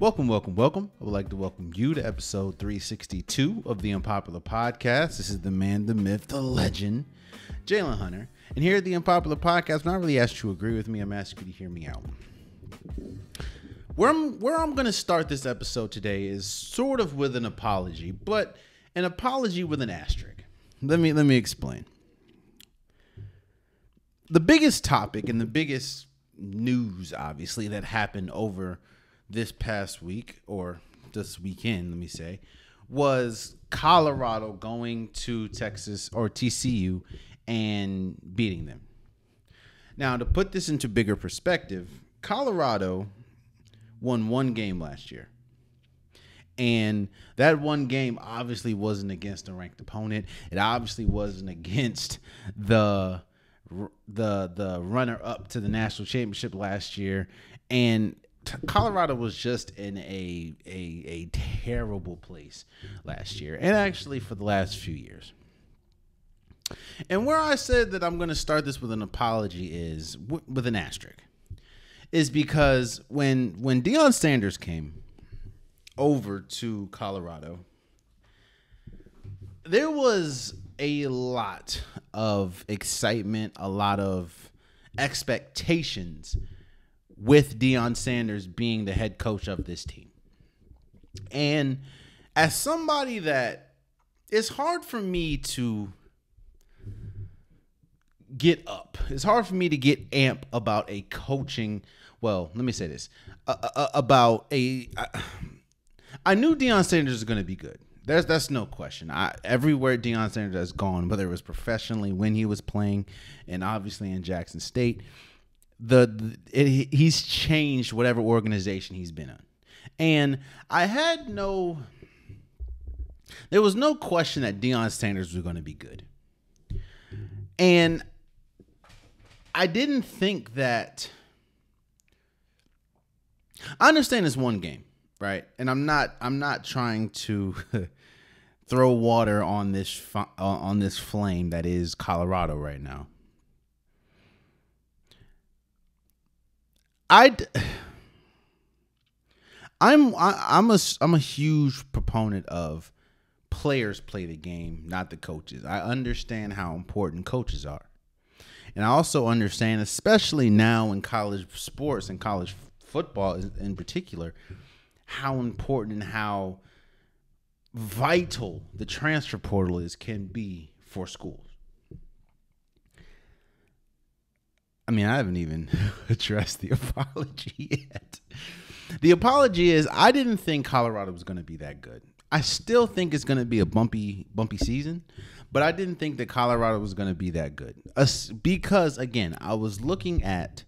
Welcome. I would like to welcome you to episode 362 of the Unpopular Podcast. This is the man, the myth, the legend, Jalen Hunter. And here at the Unpopular Podcast, I'm not really asked you to agree with me. I'm asking you to hear me out. Where I'm going to start this episode today is sort of with an apology, but an apology with an asterisk. Let me explain. The biggest topic and the biggest news, obviously, that happened over this past week, or this weekend, let me say, was Colorado going to Texas or TCU and beating them. Now, to put this into bigger perspective, Colorado won one game last year. And that one game obviously wasn't against a ranked opponent. It obviously wasn't against the runner-up to the national championship last year. And Colorado was just in a terrible place last year, and actually for the last few years. And where I said that I'm going to start this with an apology is with an asterisk, is because when Deion Sanders came over to Colorado, there was a lot of excitement, a lot of expectations with Deion Sanders being the head coach of this team. And as somebody that it's hard for me to get up, it's hard for me to get amp about a coaching. Well, let me say this about I knew Deion Sanders was going to be good. That's no question. Everywhere Deion Sanders has gone, whether it was professionally when he was playing and obviously in Jackson State, he's changed whatever organization he's been in. And there was no question that Deion Sanders was going to be good. And I didn't think that, I understand it's one game, right? And I'm not trying to throw water on this flame that is Colorado right now. I'm a huge proponent of players play the game, not the coaches. I understand how important coaches are. And I also understand, especially now in college sports and college football in particular, how important and how vital the transfer portal can be for schools. I mean, I haven't even addressed the apology yet. The apology is I didn't think Colorado was going to be that good. I still think it's going to be a bumpy season, but I didn't think that Colorado was going to be that good. Because, again, I was looking at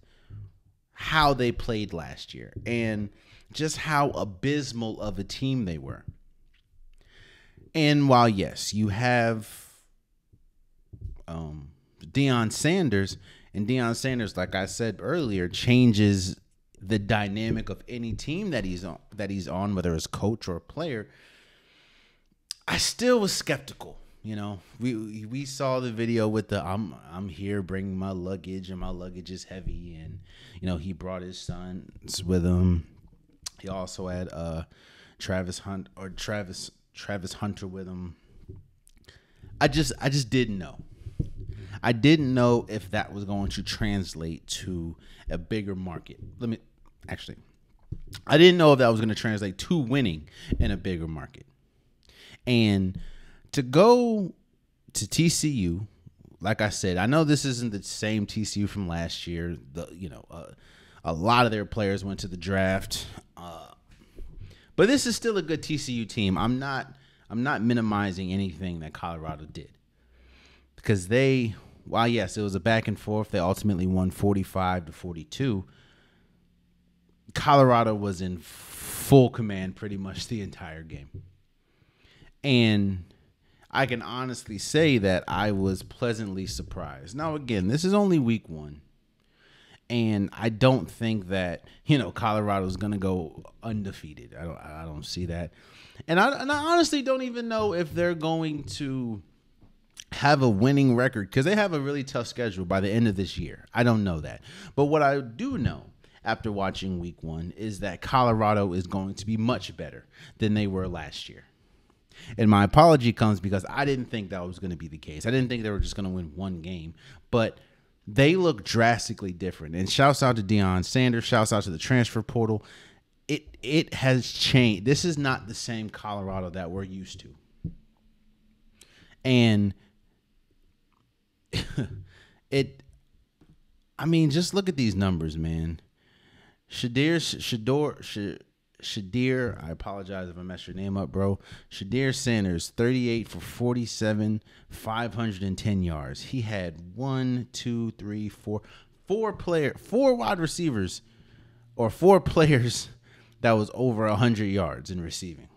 how they played last year and just how abysmal of a team they were. And while, yes, you have Deion Sanders, and Deion Sanders, like I said earlier, changes the dynamic of any team that he's on, whether it's coach or player. I still was skeptical. You know, we saw the video with the I'm here bringing my luggage, and my luggage is heavy, and you know he brought his sons with him. He also had Travis Hunter with him. I just didn't know. I didn't know if that was going to translate to a bigger market. I didn't know if that was going to translate to winning in a bigger market. And to go to TCU, like I said, I know this isn't the same TCU from last year. A lot of their players went to the draft, but this is still a good TCU team. I'm not minimizing anything that Colorado did, because while yes, it was a back and forth, they ultimately won 45-42. Colorado was in full command pretty much the entire game. And I can honestly say that I was pleasantly surprised. Now, again, this is only week one. And I don't think that, Colorado is going to go undefeated. I don't see that. And I honestly don't even know if they're going to have a winning record, because they have a really tough schedule by the end of this year. I don't know that. But what I do know, after watching week 1 is that Colorado is going to be much better than they were last year. And my apology comes because I didn't think that was going to be the case. I didn't think they were just going to win one game, but they look drastically different. And shouts out to Deion Sanders. Shouts out to the transfer portal. It has changed. This is not the same Colorado that we're used to. And just look at these numbers, man. Shadir, I apologize if I messed your name up, bro. Shadir Sanders, 38 for 47, 510 yards. He had four wide receivers, or 4 players that was over 100 yards in receiving.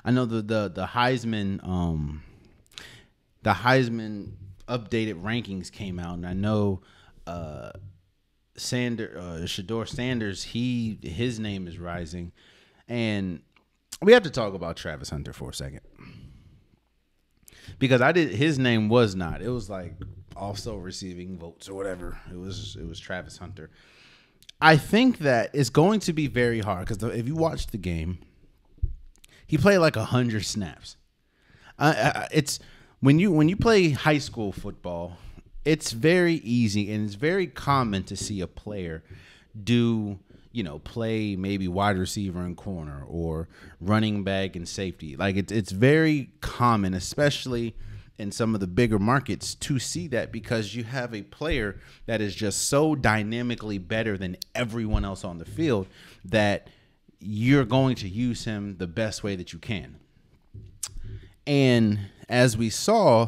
I know the Heisman updated rankings came out, and I know Shador Sanders, his name is rising, and we have to talk about Travis Hunter for a second, because his name was not. It was like also receiving votes or whatever. It was Travis Hunter. I think that it's going to be very hard because if you watch the game, he played like 100 snaps. It's when you play high school football, it's very easy and it's very common to see a player play maybe wide receiver and corner or running back and safety. Like it's very common, especially in some of the bigger markets, to see that, because you have a player that is just so dynamically better than everyone else on the field that you're going to use him the best way that you can. And as we saw,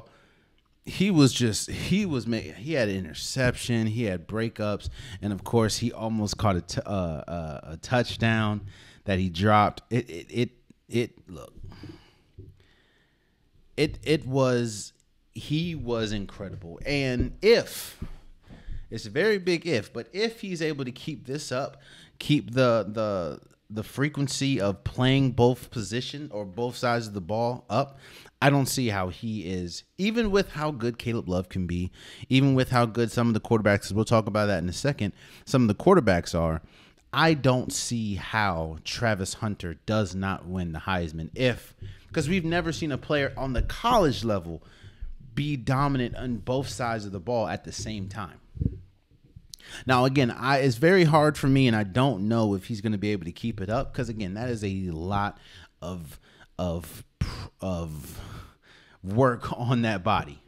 he had an interception, he had breakups, and of course he almost caught a touchdown that he dropped. He was incredible. And it's a very big but if he's able to keep this up, keep the frequency of playing both positions or both sides of the ball up, I don't see how he is, even with how good Caleb Love can be, even with how good some of the quarterbacks, because we'll talk about that in a second, some of the quarterbacks are, I don't see how Travis Hunter does not win the Heisman, because we've never seen a player on the college level be dominant on both sides of the ball at the same time. Now, again, it's very hard for me, and I don't know if he's going to be able to keep it up, because, again, that is a lot of work on that body.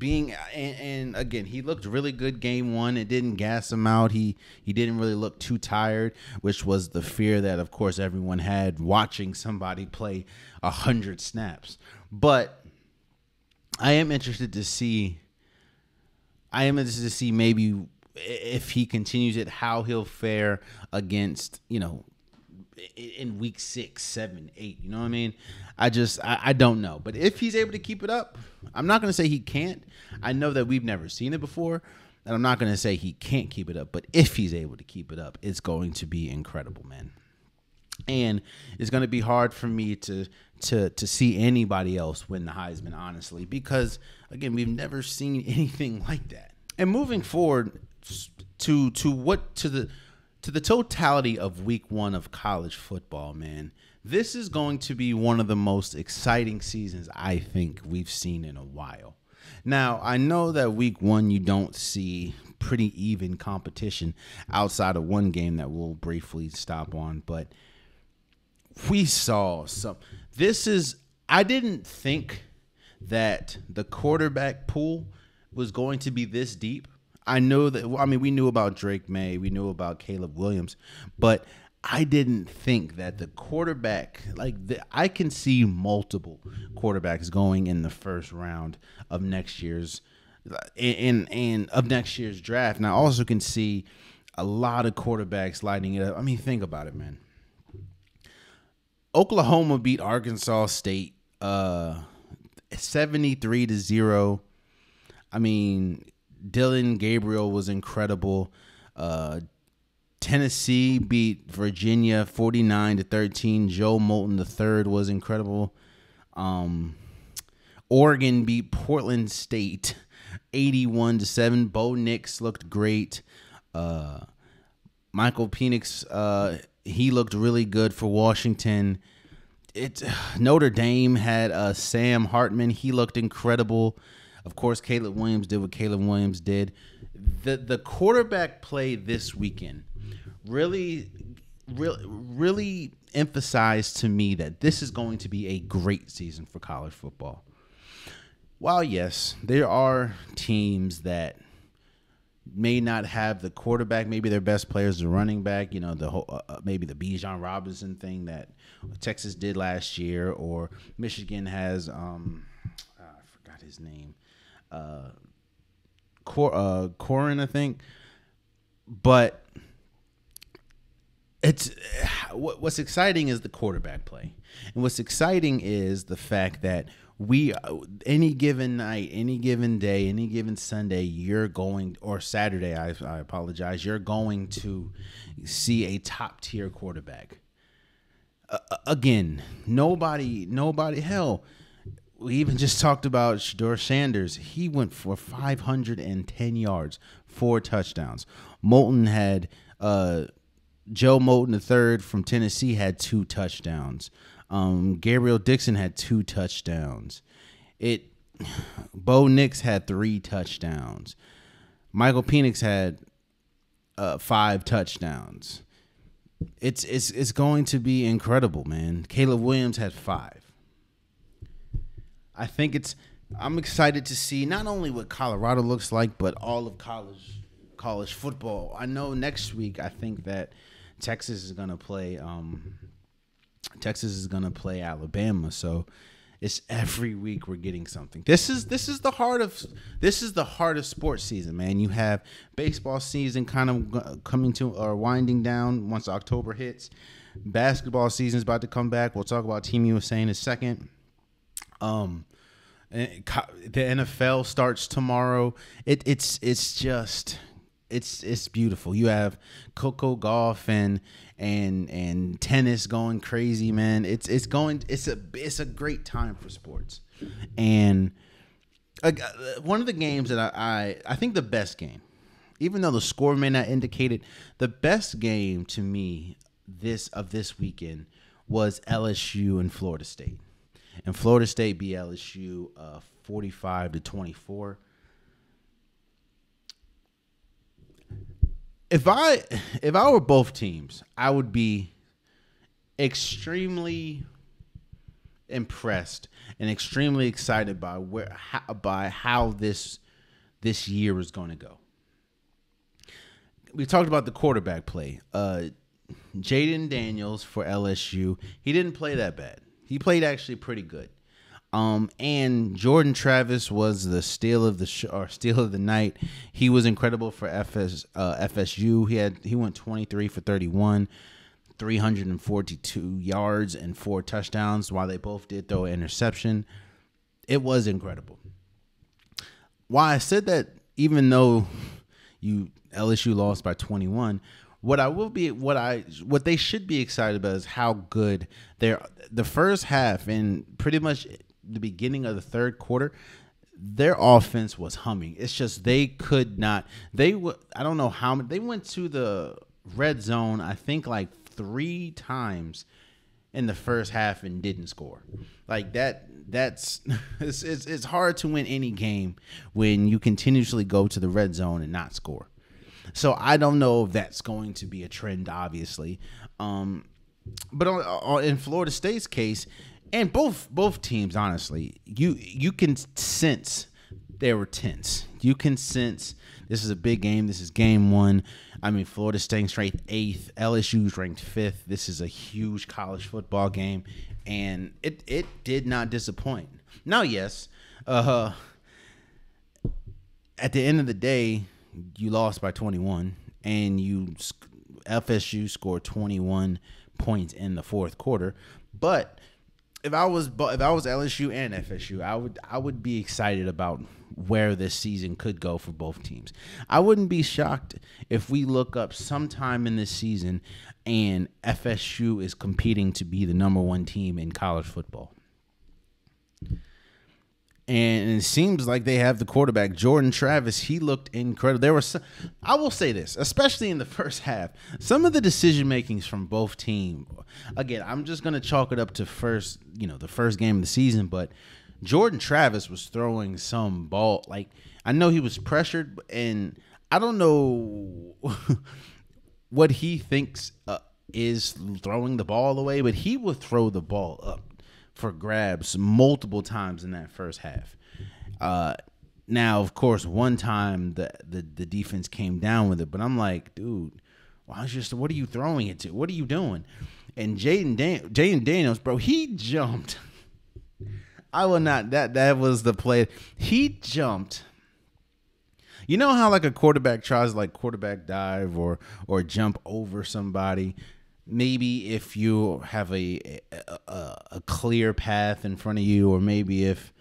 And again, he looked really good game 1. It didn't gas him out. He didn't really look too tired, which was the fear that, of course, everyone had watching somebody play 100 snaps. But I am interested to see maybe if he continues it, how he'll fare against, in week 6, 7, 8. You know what I mean? I don't know. But if he's able to keep it up, I'm not going to say he can't. I know that we've never seen it before, and I'm not going to say he can't keep it up. But if he's able to keep it up, it's going to be incredible, man. And it's going to be hard for me to see anybody else win the Heisman, honestly, because, again, we've never seen anything like that. And moving forward to the totality of week 1 of college football, man, this is going to be one of the most exciting seasons I think we've seen in a while. Now, I know that week 1 you don't see pretty even competition outside of one game that we'll briefly stop on, but we saw some. I didn't think that the quarterback pool was going to be this deep. We knew about Drake May, we knew about Caleb Williams, but I didn't think that the quarterback, I can see multiple quarterbacks going in the first round of next year's draft. And I also can see a lot of quarterbacks lighting it up. I mean, think about it, man. Oklahoma beat Arkansas State 73-0. I mean, Dylan Gabriel was incredible. Tennessee beat Virginia 49-13. Joe Moulton III was incredible. Oregon beat Portland State 81-7. Bo Nix looked great. Michael Penix, he looked really good for Washington. Notre Dame had Sam Hartman. He looked incredible. Of course, Caleb Williams did what Caleb Williams did. The quarterback play this weekend really emphasized to me that this is going to be a great season for college football. While yes, there are teams that may not have the quarterback, maybe their best player is the running back, the whole maybe the Bijan Robinson thing that Texas did last year, or Michigan has I forgot his name, Corin, I think. But it's what's exciting is the quarterback play, and what's exciting is the fact that any given night, any given day, any given Sunday, or Saturday, I apologize, you're going to see a top tier quarterback. Again, nobody, hell, we even just talked about Shedeur Sanders. He went for 510 yards, 4 touchdowns. Moulton had, Joe Moulton III from Tennessee had 2 touchdowns. Gabriel Dixon had 2 touchdowns. Bo Nix had 3 touchdowns. Michael Penix had 5 touchdowns. It's going to be incredible, man. Caleb Williams had 5. I'm excited to see not only what Colorado looks like, but all of college football. I know next week I think that Texas is gonna play Alabama, so it's every week we're getting something. This is the heart of sports season, man. You have baseball season kind of coming to or winding down once October hits. Basketball season is about to come back. We'll talk about Team USA in a second. The NFL starts tomorrow. It's beautiful. You have Coco golf and tennis going crazy, man. It's a great time for sports. And one of the games that I think the best game, even though the score may not indicate it, the best game to me this weekend was LSU and Florida State. And Florida State beat LSU 45-24. If I were both teams, I would be extremely impressed and extremely excited by how this year is going to go. We talked about the quarterback play. Jaden Daniels for LSU, he didn't play that bad. He played actually pretty good. And Jordan Travis was the steal of the night. He was incredible for FSU. He went 23 for 31, 342 yards and 4 touchdowns. While they both did throw an interception, it was incredible. Why I said that, even though LSU lost by 21. What they should be excited about is how good the first half and pretty much the beginning of the third quarter, their offense was humming. It's just they could not. I don't know how many. They went to the red zone, I think, like 3 times in the first half and didn't score. Like it's hard to win any game when you continuously go to the red zone and not score. So I don't know if that's going to be a trend, obviously. But in Florida State's case, and both teams, honestly, you can sense they were tense. You can sense this is a big game. This is game 1. I mean, Florida State's ranked 8th. LSU's ranked 5th. This is a huge college football game, and it did not disappoint. Now, yes, at the end of the day, you lost by 21, and FSU scored 21 points in the fourth quarter. But if I was LSU and FSU, I would be excited about where this season could go for both teams. I wouldn't be shocked if we look up sometime in this season and FSU is competing to be the number 1 team in college football. And it seems like they have the quarterback, Jordan Travis. He looked incredible. There was, I will say this, especially in the first half, some of the decision makings from both teams. Again, I'm just gonna chalk it up to the first game of the season. But Jordan Travis was throwing some ball. Like, I know he was pressured, and I don't know what he thinks is throwing the ball away, but he would throw the ball up for grabs multiple times in that first half. Now, of course, one time the defense came down with it, but I'm like, dude, what are you throwing it to? What are you doing? And Jaden Daniels, bro, he jumped. I will not. That was the play. He jumped. You know how like a quarterback tries like quarterback dive or jump over somebody. Maybe if you have a clear path in front of you, or maybe if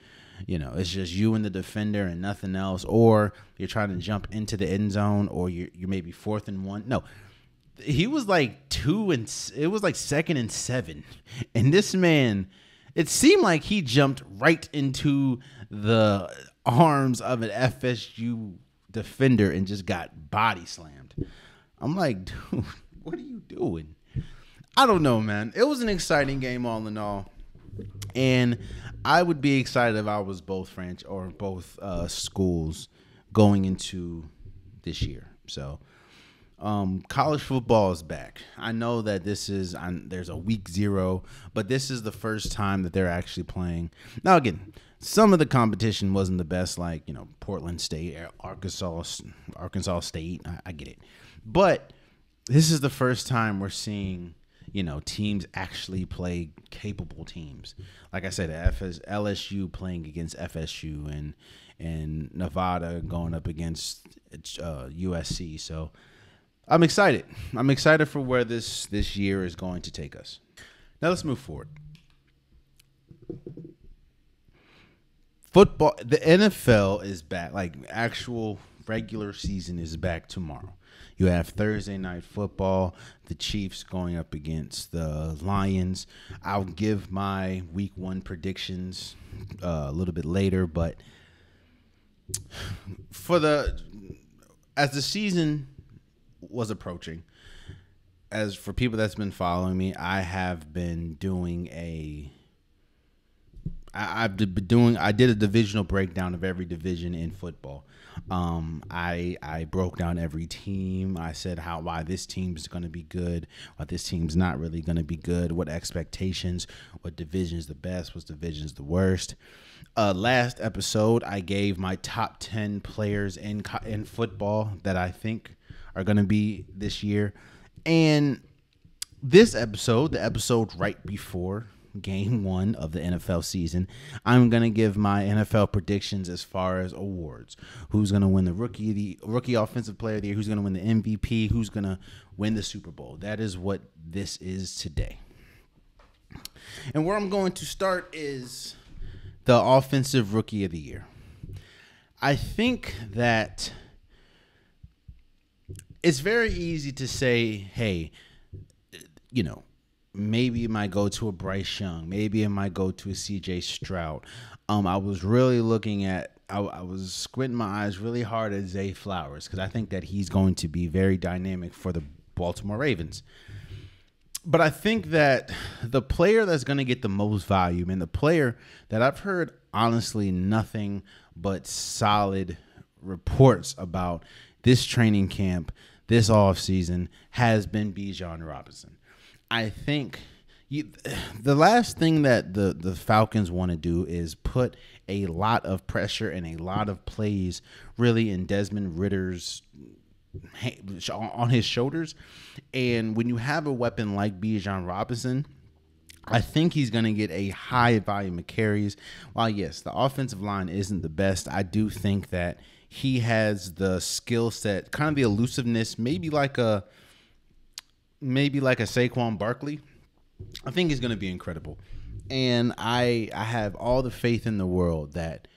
it's just you and the defender and nothing else, or you're trying to jump into the end zone, or you're maybe 4th and 1. No, he was like it was like 2nd and 7, and this man, it seemed like he jumped right into the arms of an FSU defender and just got body slammed. I'm like, dude, what are you doing? I don't know, man. It was an exciting game all in all, and I would be excited if I was both schools going into this year. So, college football is back. I know that there's a week 0, but this is the first time that they're actually playing. Now, again, some of the competition wasn't the best, like Portland State, Arkansas State. I get it, but this is the first time we're seeing teams actually play capable teams. Like I said, LSU playing against FSU and Nevada going up against USC. So I'm excited. I'm excited for where this year is going to take us. Now let's move forward. Football, the NFL is back. Like, actual regular season is back tomorrow. You have Thursday night football, the Chiefs going up against the Lions. I'll give my week 1 predictions a little bit later, but as the season was approaching, as for people that's been following me, I have been doing I did a divisional breakdown of every division in football. I broke down every team. I said why this team's going to be good, why this team's not really going to be good, what expectations, what division's the best, what division's the worst. Last episode, I gave my top 10 players in football that I think are going to be this year. And this episode, the episode right before Game 1 of the NFL season, I'm going to give my NFL predictions as far as awards. Who's going to win the rookie offensive player of the year? Who's going to win the MVP? Who's going to win the Super Bowl? That is what this is today. And where I'm going to start is the offensive rookie of the year. I think that it's very easy to say, hey, maybe it might go to a Bryce Young. Maybe it might go to a C.J. Stroud. I was really looking at – I was squinting my eyes really hard at Zay Flowers because I think that he's going to be very dynamic for the Baltimore Ravens. But I think that the player that's going to get the most volume and the player that I've heard, honestly, nothing but solid reports about this training camp, this offseason, has been Bijan Robinson. I think the last thing that the Falcons want to do is put a lot of pressure and a lot of plays really in Desmond Ritter's on his shoulders. And when you have a weapon like Bijan Robinson, I think he's going to get a high volume of carries. While, yes, the offensive line isn't the best, I do think that he has the skill set, kind of the elusiveness, maybe like a Saquon Barkley. I think he's going to be incredible. And I have all the faith in the world that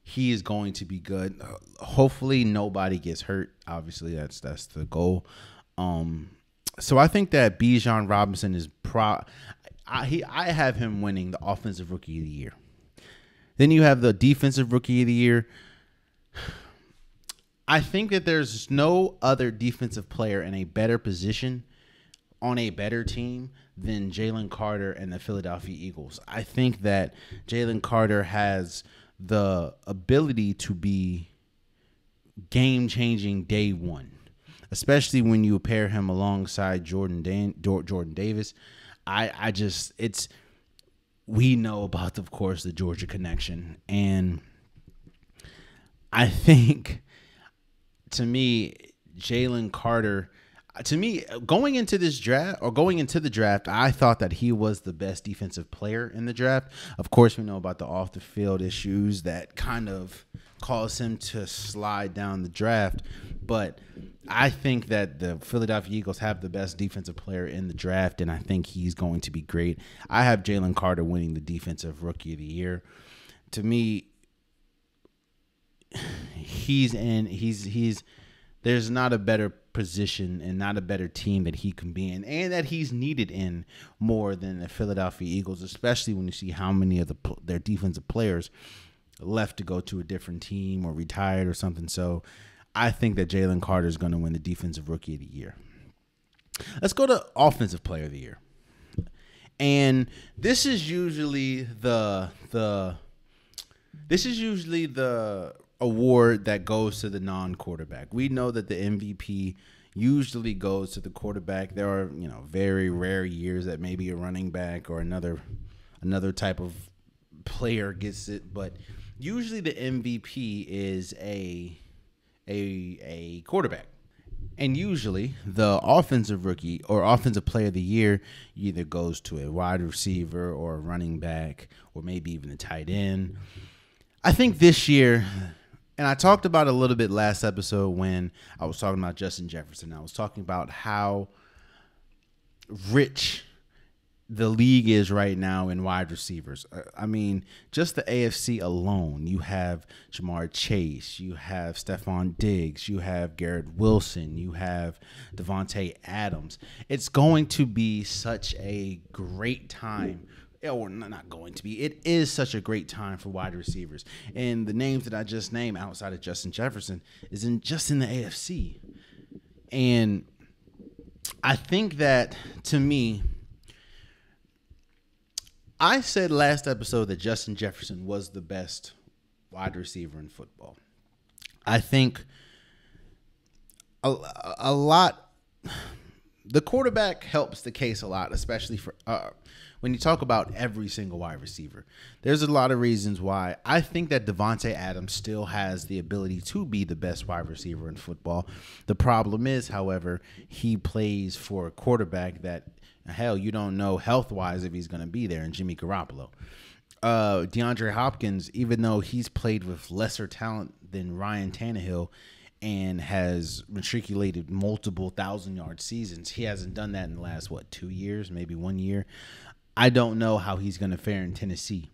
he is going to be good. Hopefully nobody gets hurt. Obviously, that's the goal. So I think that Bijan Robinson is I have him winning the offensive rookie of the year. Then you have the defensive rookie of the year. I think that there's no other defensive player in a better position on a better team than Jalen Carter and the Philadelphia Eagles. I think that Jalen Carter has the ability to be game-changing day one, especially when you pair him alongside Jordan Davis. We know about, of course, the Georgia connection, and I think, to me, Jalen Carter, going into the draft, I thought that he was the best defensive player in the draft. Of course, we know about the off the field issues that kind of caused him to slide down the draft, but I think that the Philadelphia Eagles have the best defensive player in the draft, and I think he's going to be great. I have Jalen Carter winning the defensive rookie of the year. To me, there's not a better position and not a better team that he can be in, and that he's needed in more than the Philadelphia Eagles, especially when you see how many of their defensive players left to go to a different team or retired or something. So I think that Jalen Carter is going to win the defensive rookie of the year. Let's go to offensive player of the year. And this is usually the award that goes to the non-quarterback. We know that the MVP usually goes to the quarterback. There are, very rare years that maybe a running back or another type of player gets it, but usually the MVP is a quarterback. And usually the offensive rookie or offensive player of the year either goes to a wide receiver or a running back or maybe even a tight end. I think this year, and I talked about it a little bit last episode when I was talking about Justin Jefferson. I was talking about how rich the league is right now in wide receivers. I mean, just the AFC alone, you have Jamar Chase, you have Stephon Diggs, you have Garrett Wilson, you have Devontae Adams. It's going to be such a great time. Or not going to be. It is such a great time for wide receivers. And the names that I just named outside of Justin Jefferson is just in the AFC. And I think that, to me, I said last episode that Justin Jefferson was the best wide receiver in football. I think a lot, the quarterback helps the case a lot, especially for when you talk about every single wide receiver. There's a lot of reasons why I think that Devontae Adams still has the ability to be the best wide receiver in football. The problem is, however, he plays for a quarterback that, hell, you don't know health-wise if he's going to be there, and Jimmy Garoppolo. DeAndre Hopkins, even though he's played with lesser talent than Ryan Tannehill and has matriculated multiple 1,000-yard seasons, he hasn't done that in the last, 2 years, maybe 1 year. I don't know how he's going to fare in Tennessee.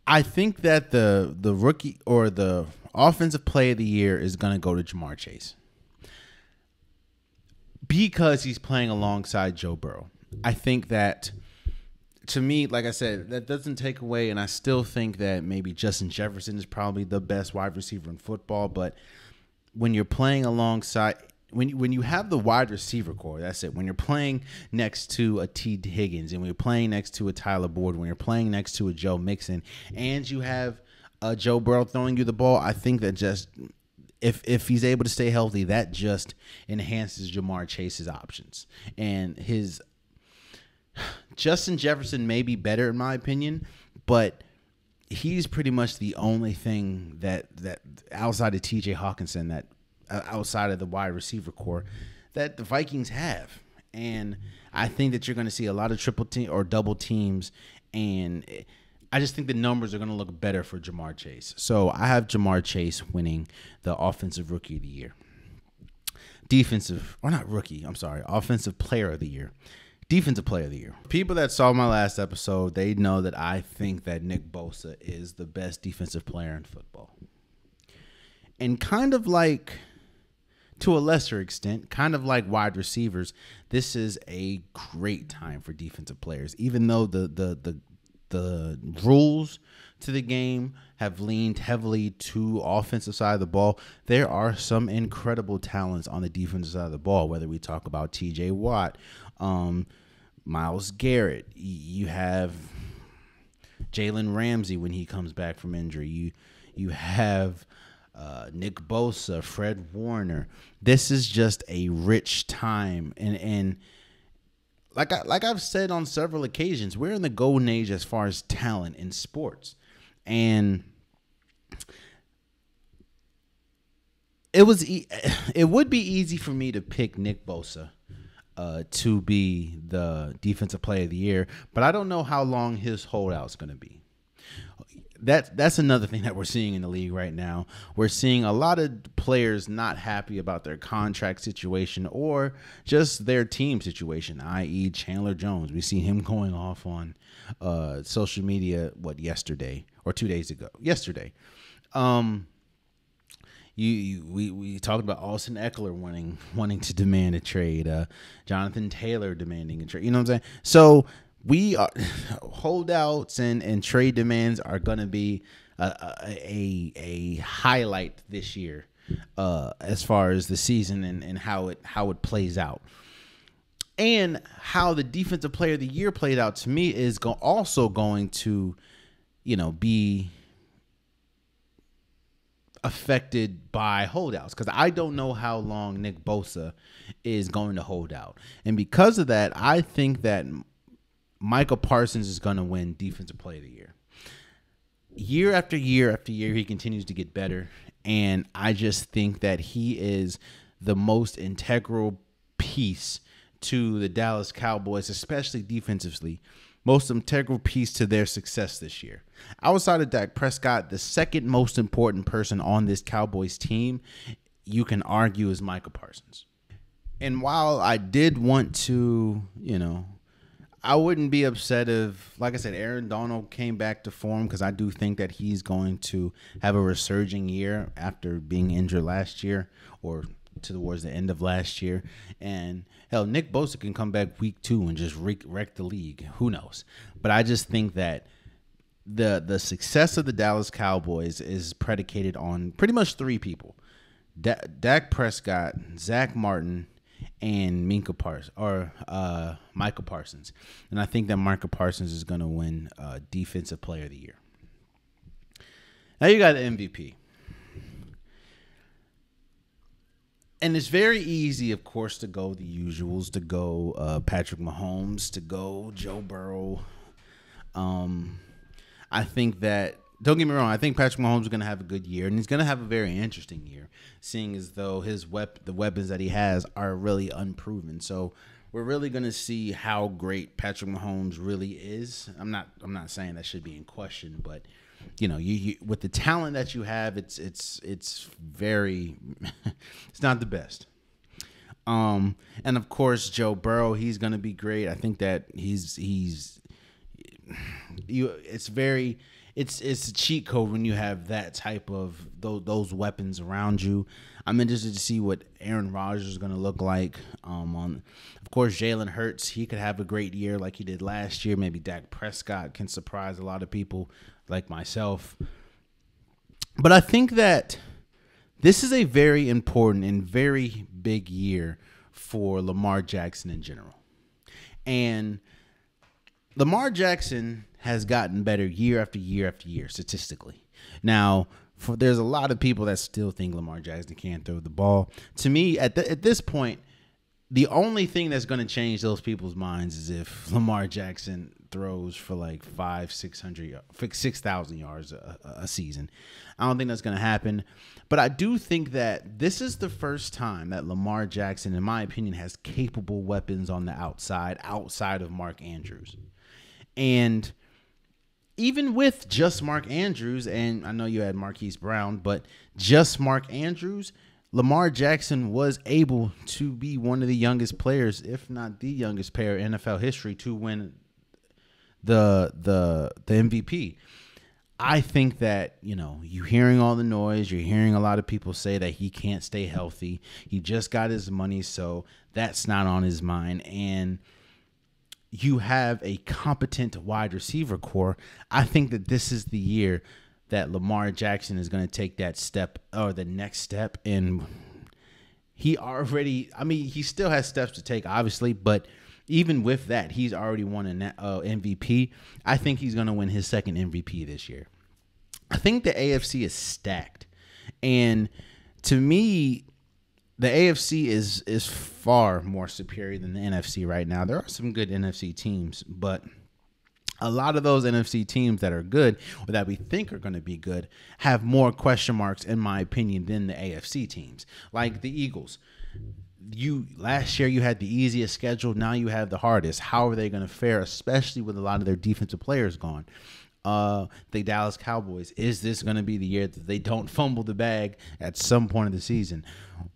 I think that the rookie or the offensive play of the year is going to go to Jamar Chase because he's playing alongside Joe Burrow. I think that, to me, like I said, that doesn't take away, and I still think that maybe Justin Jefferson is probably the best wide receiver in football, but when you're playing alongside, when you have the wide receiver core, that's it. When you're playing next to a T. Higgins, and when you're playing next to a Tyler Boyd, when you're playing next to a Joe Mixon, and you have Joe Burrow throwing you the ball, I think that just if he's able to stay healthy, that just enhances Jamar Chase's options. And his Justin Jefferson may be better in my opinion, but he's pretty much the only thing that outside of T.J. Hawkinson, that outside of the wide receiver core, that the Vikings have. And I think that you're going to see a lot of triple team or double teams, and I just think the numbers are going to look better for Jamar Chase. So I have Jamar Chase winning the offensive rookie of the year. Offensive player of the year. Defensive player of the year. People that saw my last episode, they know that I think that Nick Bosa is the best defensive player in football. And kind of like, to a lesser extent, kind of like wide receivers, this is a great time for defensive players. Even though the the rules to the game have leaned heavily to offensive side of the ball. There are some incredible talents on the defensive side of the ball, whether we talk about TJ Watt, Myles Garrett. You have Jalen Ramsey when he comes back from injury. You have Nick Bosa, Fred Warner. This is just a rich time, and like I've said on several occasions, we're in the golden age as far as talent in sports, and it would be easy for me to pick Nick Bosa to be the defensive player of the year, but I don't know how long his holdout's going to be. That's another thing that we're seeing in the league right now. We're seeing a lot of players not happy about their contract situation or just their team situation, i.e. Chandler Jones. We see him going off on social media, yesterday or 2 days ago? Yesterday. We talked about Austin Eckler wanting to demand a trade, Jonathan Taylor demanding a trade. You know what I'm saying? So we are holdouts and trade demands are going to be a highlight this year as far as the season and how it plays out. And how the defensive player of the year played out to me is also going to, be affected by holdouts, because I don't know how long Nick Bosa is going to hold out. And because of that, I think that Micah Parsons is going to win Defensive Player of the Year. Year after year after year, he continues to get better. And I just think that he is the most integral piece to the Dallas Cowboys, especially defensively, most integral piece to their success this year. Outside of Dak Prescott, the second most important person on this Cowboys team, you can argue, is Micah Parsons. And while I did want to, I wouldn't be upset if, like I said, Aaron Donald came back to form, because I do think that he's going to have a resurging year after being injured last year or towards the end of last year. And hell, Nick Bosa can come back week 2 and just wreck the league. Who knows? But I just think that the success of the Dallas Cowboys is predicated on pretty much 3 people: Dak Prescott, Zach Martin, and Micah Parsons. And I think that Micah Parsons is going to win Defensive Player of the Year. Now you got the MVP. And it's very easy, of course, to go the usuals, to go Patrick Mahomes, to go Joe Burrow. I think that, don't get me wrong, I think Patrick Mahomes is going to have a good year, and he's going to have a very interesting year, seeing as though the weapons that he has are really unproven. So we're really going to see how great Patrick Mahomes really is. I'm not saying that should be in question, but you with the talent that you have, it's very it's not the best. And of course Joe Burrow, he's going to be great. I think that it's a cheat code when you have that type of those weapons around you. I'm interested to see what Aaron Rodgers is going to look like. Of course, Jalen Hurts, he could have a great year like he did last year. Maybe Dak Prescott can surprise a lot of people like myself. But I think that this is a very important and very big year for Lamar Jackson in general. And Lamar Jackson has gotten better year after year after year statistically. Now, there's a lot of people that still think Lamar Jackson can't throw the ball. To me, at this point, the only thing that's going to change those people's minds is if Lamar Jackson throws for like 6,000 yards a season. I don't think that's going to happen. But I do think that this is the first time that Lamar Jackson, in my opinion, has capable weapons on the outside of Mark Andrews. And even with just Mark Andrews, and I know you had Marquise Brown, but just Mark Andrews, Lamar Jackson was able to be one of the youngest players, if not the youngest player in NFL history, to win the MVP. I think that, you're hearing all the noise. You're hearing a lot of people say that he can't stay healthy. He just got his money, so that's not on his mind. And you have a competent wide receiver core. I think that this is the year that Lamar Jackson is going to take that step or the next step. And he still has steps to take, obviously, but even with that, he's already won an MVP. I think he's going to win his second MVP this year. I think the AFC is stacked. And to me, the AFC is far more superior than the NFC right now. There are some good NFC teams, but a lot of those NFC teams that are good or that we think are going to be good have more question marks, in my opinion, than the AFC teams. Like the Eagles. Last year you had the easiest schedule. Now you have the hardest. How are they going to fare, especially with a lot of their defensive players gone? The Dallas Cowboys, is this going to be the year that they don't fumble the bag at some point of the season?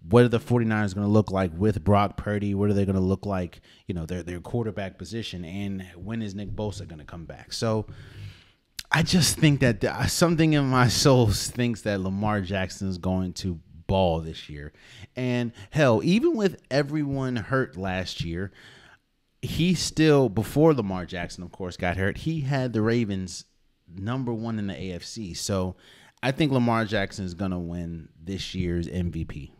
What are the 49ers going to look like with Brock Purdy? What are they going to look like, their quarterback position? And when is Nick Bosa going to come back? So I just think that something in my soul thinks that Lamar Jackson is going to ball this year. And hell, even with everyone hurt last year, he still, before Lamar Jackson, of course, got hurt, he had the Ravens number one in the AFC. So I think Lamar Jackson is going to win this year's MVP.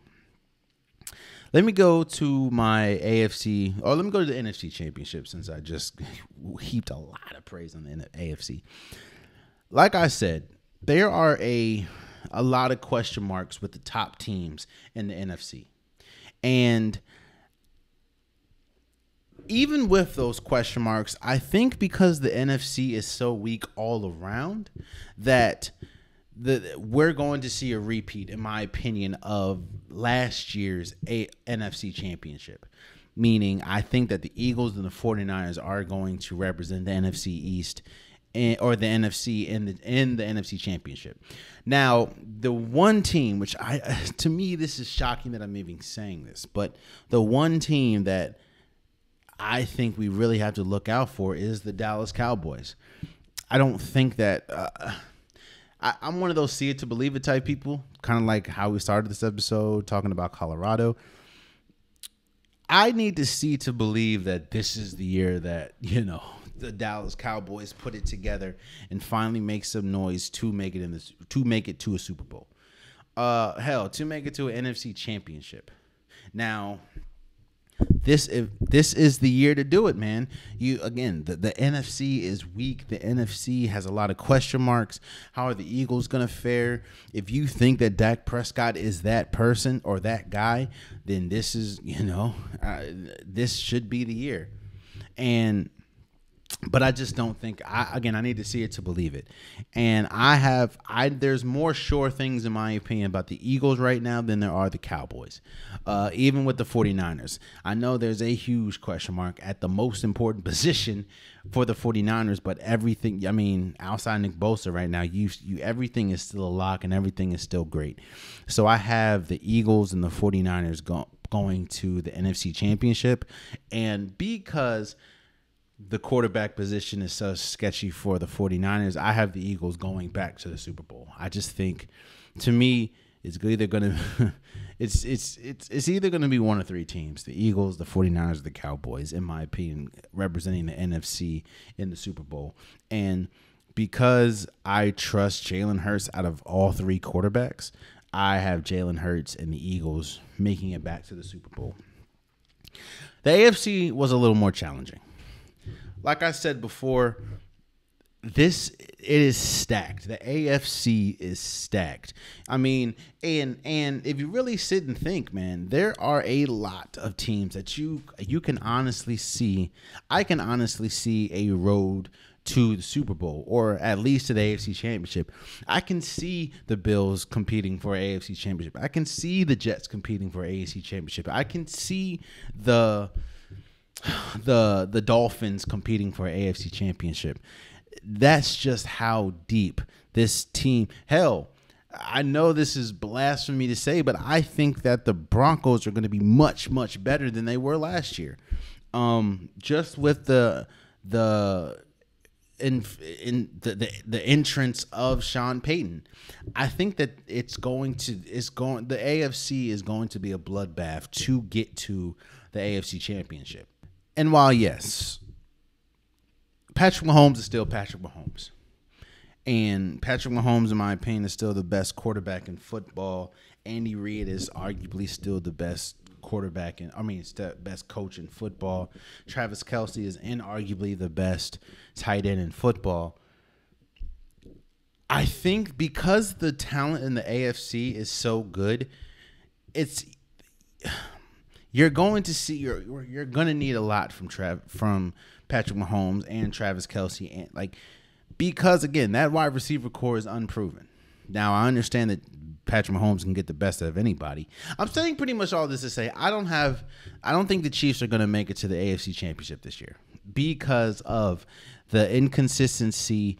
Let me go to my AFC, or let me go to the NFC Championship, since I just heaped a lot of praise on the AFC. Like I said, there are a lot of question marks with the top teams in the NFC. And even with those question marks, I think because the NFC is so weak all around that we're going to see a repeat, in my opinion, of last year's NFC Championship. Meaning, I think that the Eagles and the 49ers are going to represent the NFC East or the NFC in the NFC Championship. Now, the one team, which to me, this is shocking that I'm even saying this, but the one team that I think we really have to look out for is the Dallas Cowboys. I don't think that I'm one of those see it to believe it type people, kind of like how we started this episode talking about Colorado. I need to see to believe that this is the year that, the Dallas Cowboys put it together and finally make some noise to make it to a Super Bowl. To make it to an NFC Championship. Now, this is the year to do it, man. The NFC is weak. The NFC has a lot of question marks. How are the Eagles going to fare? If you think that Dak Prescott is that person or that guy, then this is, this should be the year. But I just don't think, I need to see it to believe it. And there's more sure things, in my opinion, about the Eagles right now than there are the Cowboys. Even with the 49ers. I know there's a huge question mark at the most important position for the 49ers, but everything, outside Nick Bosa right now, everything is still a lock and everything is still great. So I have the Eagles and the 49ers going to the NFC Championship. And because the quarterback position is so sketchy for the 49ers, I have the Eagles going back to the Super Bowl. I just think, to me, it's either going to it's either going to be one of three teams: the Eagles, the 49ers, or the Cowboys, in my opinion, representing the NFC in the Super Bowl. And because I trust Jalen Hurts out of all three quarterbacks, I have Jalen Hurts and the Eagles making it back to the Super Bowl. The AFC was a little more challenging. Like I said before, it is stacked. The AFC is stacked. And if you really sit and think, man, there are a lot of teams that you can honestly see. I can honestly see a road to the Super Bowl, or at least to the AFC Championship. I can see the Bills competing for an AFC Championship. I can see the Jets competing for an AFC Championship. I can see the Dolphins competing for an AFC Championship. That's just how deep this team. Hell, I know this is blasphemy to say, but I think that the Broncos are going to be much, much better than they were last year. Just with the entrance of Sean Payton, I think that the AFC is going to be a bloodbath to get to the AFC Championship. And while, yes, Patrick Mahomes is still Patrick Mahomes. And Patrick Mahomes, in my opinion, is still the best quarterback in football. Andy Reid is arguably still the best best coach in football. Travis Kelce is inarguably the best tight end in football. I think because the talent in the AFC is so good, you're going to need a lot from Patrick Mahomes and Travis Kelce, and because again, that wide receiver core is unproven. Now I understand that Patrick Mahomes can get the best out of anybody. I'm saying pretty much all this to say I don't think the Chiefs are going to make it to the AFC Championship this year because of the inconsistency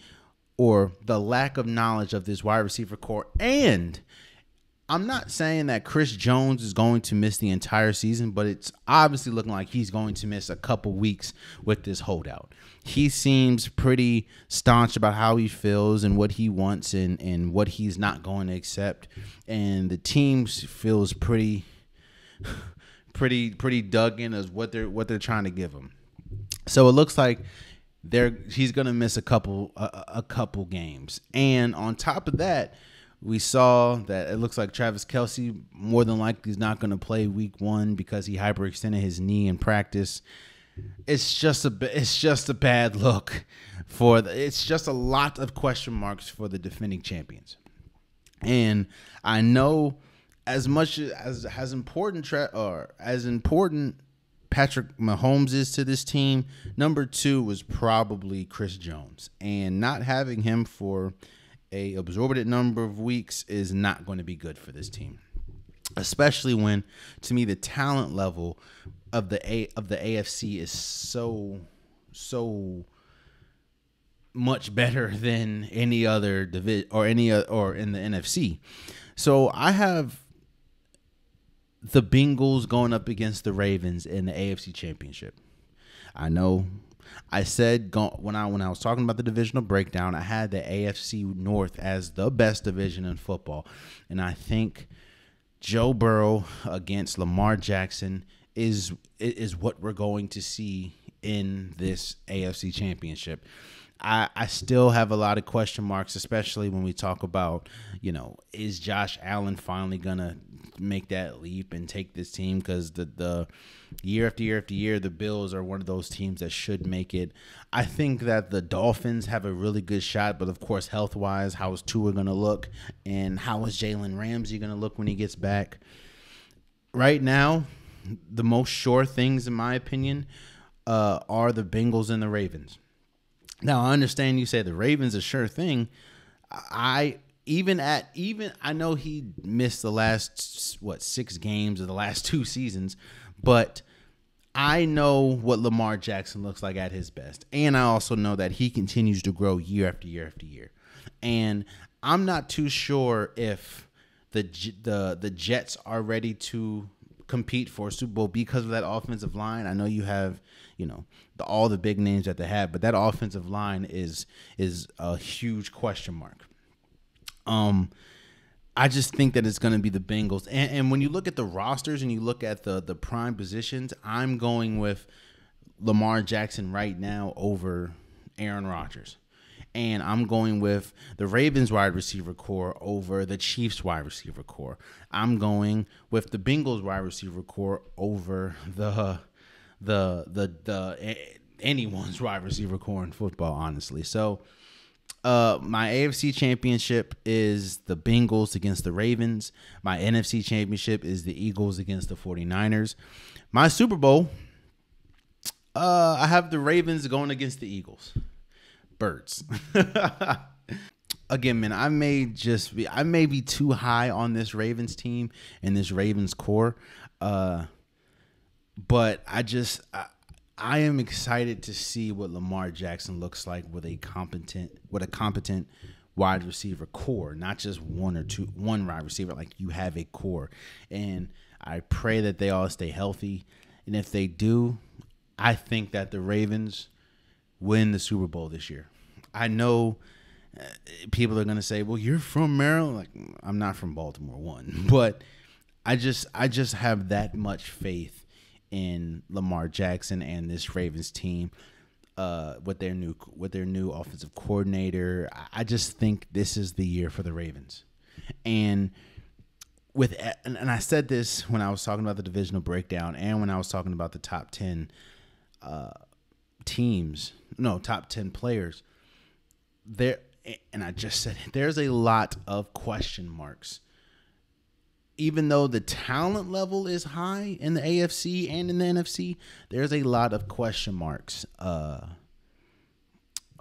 or the lack of knowledge of this wide receiver core. And I'm not saying that Chris Jones is going to miss the entire season, but it's obviously looking like he's going to miss a couple weeks with this holdout. He seems pretty staunch about how he feels and what he wants and what he's not going to accept. And the team feels pretty dug in as what they're trying to give him. So it looks like he's going to miss a couple games. And on top of that, we saw that it looks like Travis Kelce more than likely is not going to play week 1 because he hyperextended his knee in practice. It's just a bad look it's just a lot of question marks for the defending champions. And I know as much as important Patrick Mahomes is to this team, number 2 was probably Chris Jones, and not having him for a absorbent number of weeks is not going to be good for this team, especially when, to me, the talent level of the AFC is so much better than any other division or in the NFC. So I have the Bengals going up against the Ravens in the AFC Championship. I know I said when I was talking about the divisional breakdown, I had the AFC North as the best division in football. And I think Joe Burrow against Lamar Jackson is what we're going to see in this AFC Championship. I still have a lot of question marks, especially when we talk about, is Josh Allen finally going to make that leap and take this team? Because the year after year after year, the Bills are one of those teams that should make it. I think that the Dolphins have a really good shot, but of course, health-wise, how is Tua going to look? And how is Jalen Ramsey going to look when he gets back? Right now, the most sure things, in my opinion, are the Bengals and the Ravens. Now, I understand you say the Ravens a sure thing. I know he missed the last 6 games of the last 2 seasons, but I know what Lamar Jackson looks like at his best, and I also know that he continues to grow year after year after year. And I'm not too sure if the Jets are ready to compete for a Super Bowl because of that offensive line. I know you have, all the big names that they have, but that offensive line is a huge question mark. I just think that it's going to be the Bengals. And when you look at the rosters and you look at the prime positions, I'm going with Lamar Jackson right now over Aaron Rodgers. And I'm going with the Ravens wide receiver core over the Chiefs wide receiver core. I'm going with the Bengals wide receiver core over the anyone's wide receiver core in football, honestly. So my AFC championship is the Bengals against the Ravens. My NFC championship is the Eagles against the 49ers. My Super Bowl, I have the Ravens going against the Eagles. Birds. Again, man, I may be too high on this Ravens team and this Ravens core. But I am excited to see what Lamar Jackson looks like with a competent wide receiver core, not just one wide receiver. Like, you have a core, and I pray that they all stay healthy. And if they do, I think that the Ravens win the Super Bowl this year. I know people are going to say, well, you're from Maryland. Like, I'm not from Baltimore, but I just have that much faith in Lamar Jackson and this Ravens team. with their new offensive coordinator. I just think this is the year for the Ravens. And and I said this when I was talking about the divisional breakdown and when I was talking about the top 10 top 10 players there. And I just said there's a lot of question marks. Even though the talent level is high in the AFC and in the NFC, there's a lot of question marks all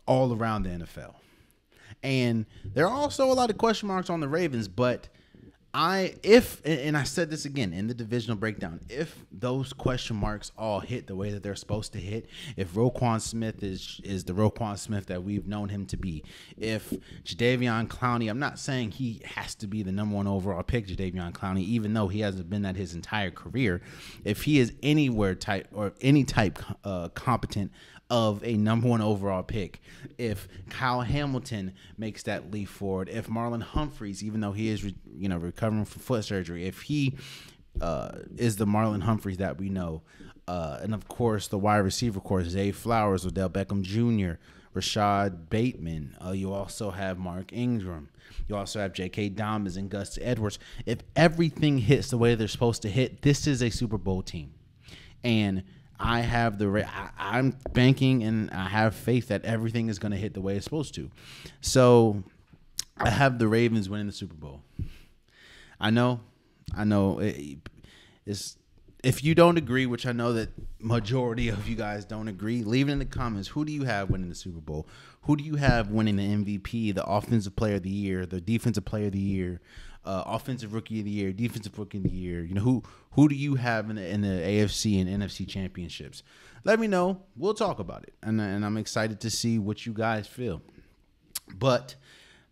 around the NFL. And there are also a lot of question marks on the Ravens, but I said this again in the divisional breakdown, if those question marks all hit the way that they're supposed to hit, if Roquan Smith is the Roquan Smith that we've known him to be, if Jadeveon Clowney, I'm not saying he has to be the number 1 overall pick, Jadeveon Clowney, even though he hasn't been that his entire career, if he is anywhere type or any type competent of a number 1 overall pick, if Kyle Hamilton makes that leap forward, if Marlon Humphreys, even though he is recovering from foot surgery, if he is the Marlon Humphreys that we know, and of course the wide receiver course, Zay Flowers, Odell Beckham Jr., Rashad Bateman, you also have Mark Ingram, you also have J.K. Dobbins and Gus Edwards. If everything hits the way they're supposed to hit, this is a Super Bowl team. And I'm banking and I have faith that everything is going to hit the way it's supposed to. So I have the Ravens winning the Super Bowl. I know. It's, if you don't agree, which I know that majority of you guys don't agree, leave it in the comments. Who do you have winning the Super Bowl? Who do you have winning the MVP, the Offensive Player of the Year, the Defensive Player of the Year, Offensive Rookie of the Year, Defensive Rookie of the Year? Who do you have in the AFC and NFC championships? Let me know. We'll talk about it, and I'm excited to see what you guys feel. But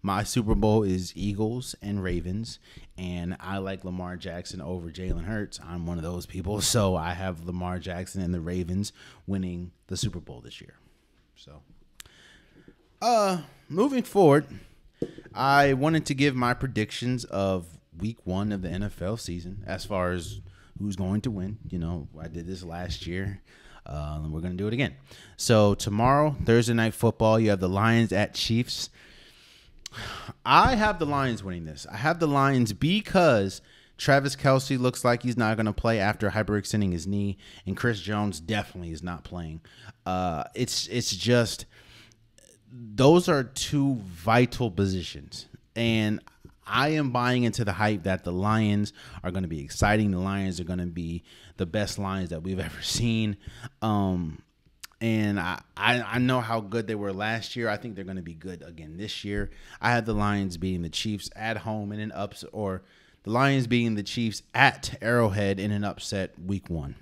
my Super Bowl is Eagles and Ravens, and I like Lamar Jackson over Jalen Hurts. I'm one of those people, so I have Lamar Jackson and the Ravens winning the Super Bowl this year. So, moving forward, I wanted to give my predictions of Week 1 of the NFL season as far as who's going to win. I did this last year, and we're going to do it again. So tomorrow, Thursday Night Football, you have the Lions at Chiefs. I have the Lions winning this. I have the Lions because Travis Kelce looks like he's not going to play after hyperextending his knee, and Chris Jones definitely is not playing. It's just those are two vital positions, and I am buying into the hype that the Lions are going to be exciting. The Lions are going to be the best Lions that we've ever seen. And I know how good they were last year. I think they're going to be good again this year. I had the Lions beating the Chiefs at home in an upset, or the Lions beating the Chiefs at Arrowhead in an upset Week 1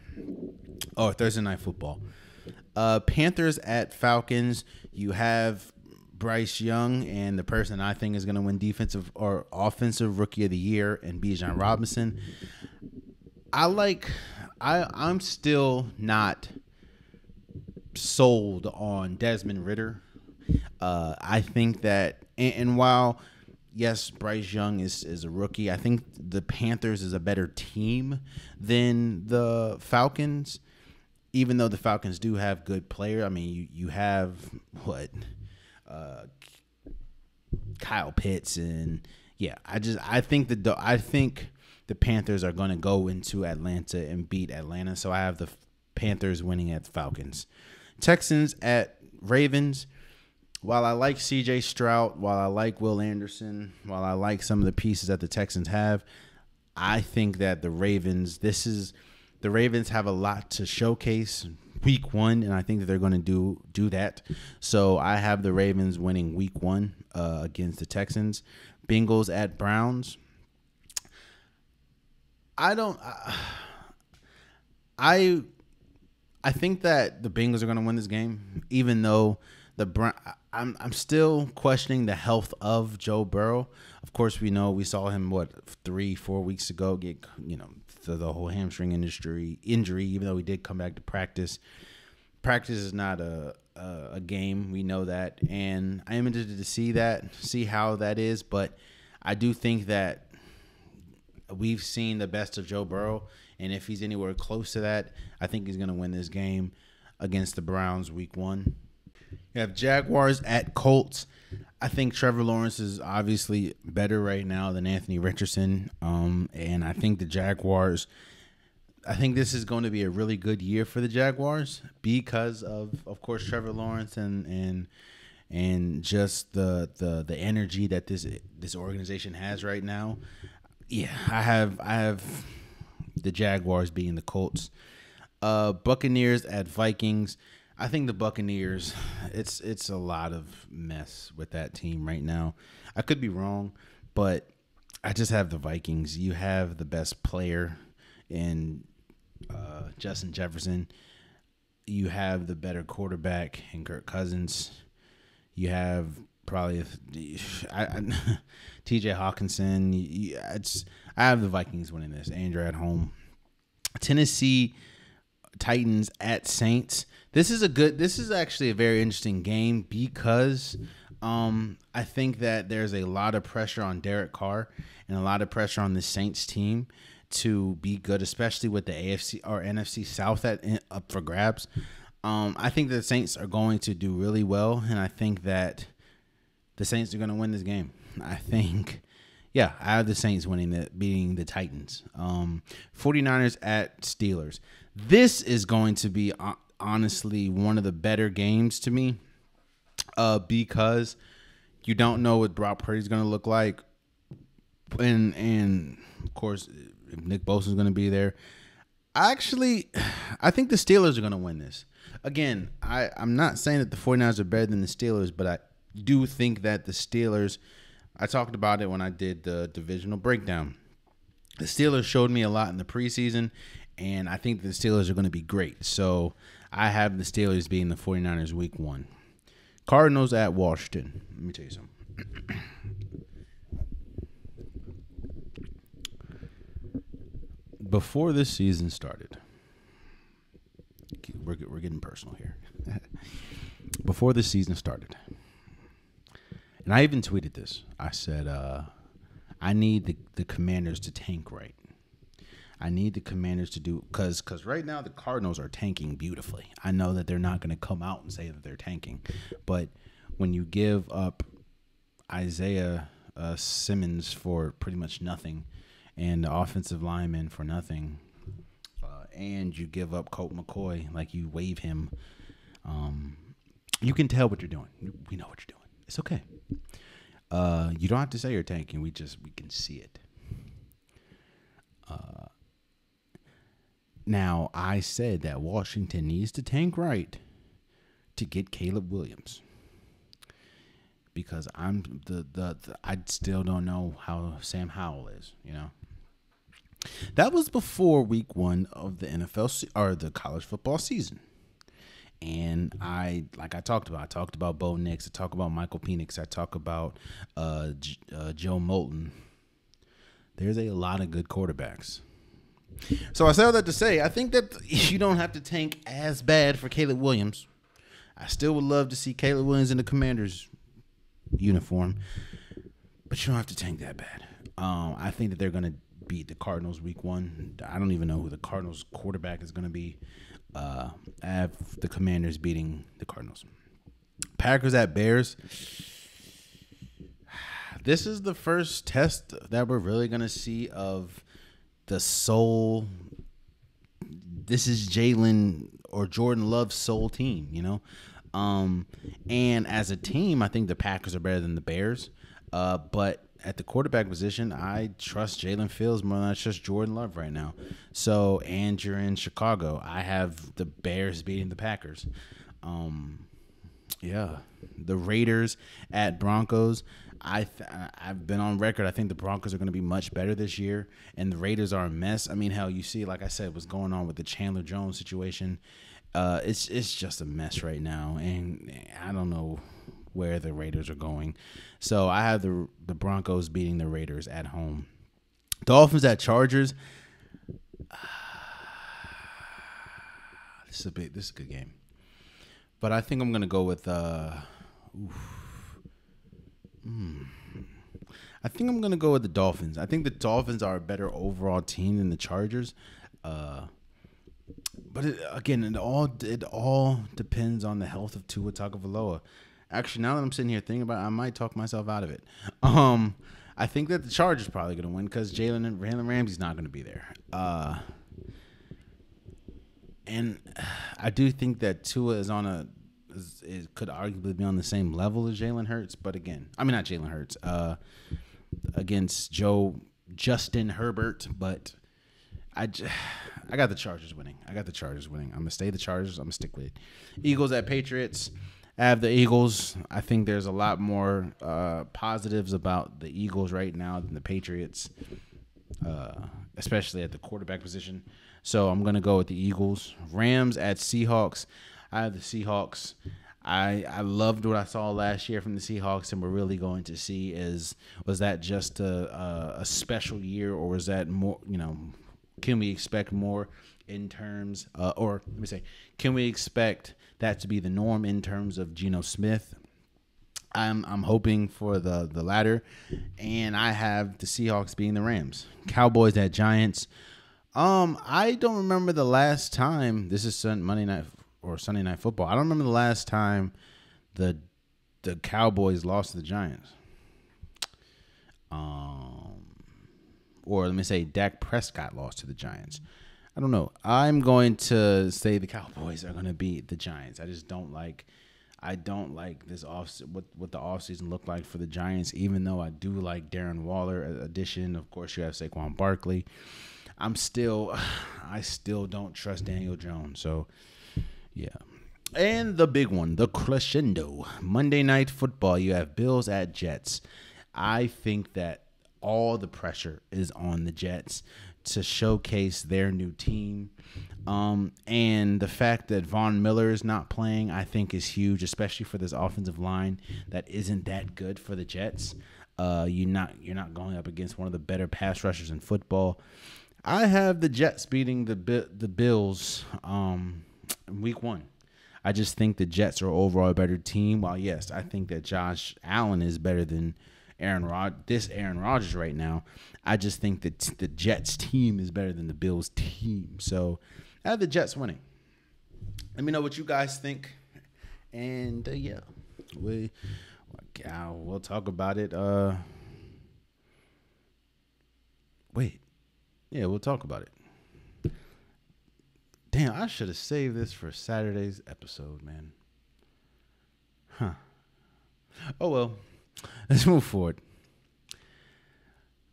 or Thursday Night Football. Panthers at Falcons. You have Bryce Young and the person I think is going to win defensive or offensive rookie of the year, and Bijan Robinson. I'm still not sold on Desmond Ridder. I think that, and while yes, Bryce Young is a rookie, I think the Panthers is a better team than the Falcons. Even though the Falcons do have good players, I mean, you have Kyle Pitts, and yeah, I think the Panthers are going to go into Atlanta and beat Atlanta. So I have the Panthers winning at the Falcons. Texans at Ravens. While I like C.J. Stroud, while I like Will Anderson, while I like some of the pieces that the Texans have, I think that the Ravens have a lot to showcase Week 1, and I think that they're going to do that. So I have the Ravens winning Week 1 against the Texans. Bengals at Browns. I think that the Bengals are going to win this game, even though I'm still questioning the health of Joe Burrow. Of course, we saw him 3-4 weeks ago get the whole hamstring injury. Even though he did come back to practice. Practice is not a game. We know that, and I am interested to see how that is. But I do think that we've seen the best of Joe Burrow, and if he's anywhere close to that, I think he's going to win this game against the Browns Week 1. You have Jaguars at Colts. I think Trevor Lawrence is obviously better right now than Anthony Richardson. And I think the Jaguars, I think this is going to be a really good year for the Jaguars because of course, Trevor Lawrence and just the energy that this organization has right now. Yeah, I have the Jaguars beating the Colts. Buccaneers at Vikings. I think the Buccaneers, it's a lot of mess with that team right now. I could be wrong, but I just have the Vikings. You have the best player in Justin Jefferson. You have the better quarterback in Kirk Cousins. You have probably T.J. Hawkinson. I have the Vikings winning this. Andrew at home. Tennessee Titans at Saints. This is actually a very interesting game because I think that there's a lot of pressure on Derek Carr and a lot of pressure on the Saints team to be good, especially with the AFC or NFC South up for grabs. I think the Saints are going to do really well, and I think that the Saints are going to win this game. I think, yeah, I have the Saints beating the Titans. 49ers at Steelers. This is going to be honestly one of the better games to me because you don't know what Brock Purdy's going to look like. And of course, if Nick Bosa is going to be there. I think the Steelers are going to win this. Again, I'm not saying that the 49ers are better than the Steelers, but I do think that the Steelers, I talked about it when I did the divisional breakdown. The Steelers showed me a lot in the preseason, and I think the Steelers are going to be great. So I have the Steelers being the 49ers week 1. Cardinals at Washington. Let me tell you something. Before this season started, we're getting personal here. Before this season started, and I even tweeted this. I said, I need the Commanders to tank right. I need the Commanders to do because right now the Cardinals are tanking beautifully. I know that they're not going to come out and say that they're tanking, but when you give up Isaiah Simmons for pretty much nothing and the offensive lineman for nothing, and you give up Colt McCoy, like you waive him, you can tell what you're doing. We know what you're doing. It's okay. You don't have to say you're tanking. We can see it. Now, I said that Washington needs to tank right to get Caleb Williams because I still don't know how Sam Howell is, you know. That was before week 1 of the NFL or the college football season. And I talked about Bo Nix, I talked about Michael Penix, I talk about Joe Moulton. There's a lot of good quarterbacks. So I say all that to say, I think that you don't have to tank as bad for Caleb Williams. I still would love to see Caleb Williams in the Commanders uniform, but you don't have to tank that bad. I think that they're going to beat the Cardinals week 1. I don't even know who the Cardinals quarterback is going to be. I have the Commanders beating the Cardinals. Packers at Bears. This is the first test that we're really going to see of the soul. This is Jalen or Jordan Love's soul team, you know. And as a team, I think the Packers are better than the Bears. But at the quarterback position, I trust Jalen Fields more than I trust Jordan Love right now. So, and you're in Chicago. I have the Bears beating the Packers. Yeah. The Raiders at Broncos. I've been on record. I think the Broncos are going to be much better this year, and the Raiders are a mess. I mean, hell, you see, like I said, what's going on with the Chandler Jones situation. It's just a mess right now, and I don't know where the Raiders are going. So I have the Broncos beating the Raiders at home. Dolphins at Chargers. This is a good game, but I think I'm going to go with. I think I'm going to go with the Dolphins. I think the Dolphins are a better overall team than the Chargers. But it all depends on the health of Tua Tagovailoa. Actually, now that I'm sitting here thinking about it, I might talk myself out of it. I think that the Chargers probably going to win because Jalen Ramsey's not going to be there. And I do think that Tua could arguably be on the same level as Jalen Hurts. But again, I mean, not Jalen Hurts, against Justin Herbert. But I got the Chargers winning. I'm going to stay the Chargers. I'm going to stick with it. Eagles at Patriots. I have the Eagles. I think there's a lot more positives about the Eagles right now than the Patriots, especially at the quarterback position. So I'm going to go with the Eagles. Rams at Seahawks. I have the Seahawks. I loved what I saw last year from the Seahawks, and we're really going to see was that just a special year, or was that more, can we expect more in terms, or let me say, can we expect that to be the norm in terms of Geno Smith? I'm hoping for the latter, and I have the Seahawks being the Rams. Cowboys at Giants. I don't remember the last time. This is Monday night or Sunday Night Football. I don't remember the last time the Cowboys lost to the Giants. Or let me say Dak Prescott lost to the Giants. I don't know. I'm going to say the Cowboys are going to beat the Giants. I don't like this what the offseason looked like for the Giants, even though I do like Darren Waller addition. Of course, you have Saquon Barkley. I still don't trust Daniel Jones. So, yeah. And the big one, the crescendo. Monday Night Football. You have Bills at Jets. I think that all the pressure is on the Jets to showcase their new team. And the fact that Von Miller is not playing, I think, is huge, especially for this offensive line that isn't that good for the Jets. You're not going up against one of the better pass rushers in football. I have the Jets beating the Bills in week 1. I just think the Jets are overall a better team. While, yes, I think that Josh Allen is better than Aaron Rodgers right now. I just think that the Jets team is better than the Bills team. So I have the Jets winning. Let me know what you guys think. And, yeah, we'll talk about it. Yeah, we'll talk about it. Damn, I should have saved this for Saturday's episode, man. Huh. Oh, well. Let's move forward.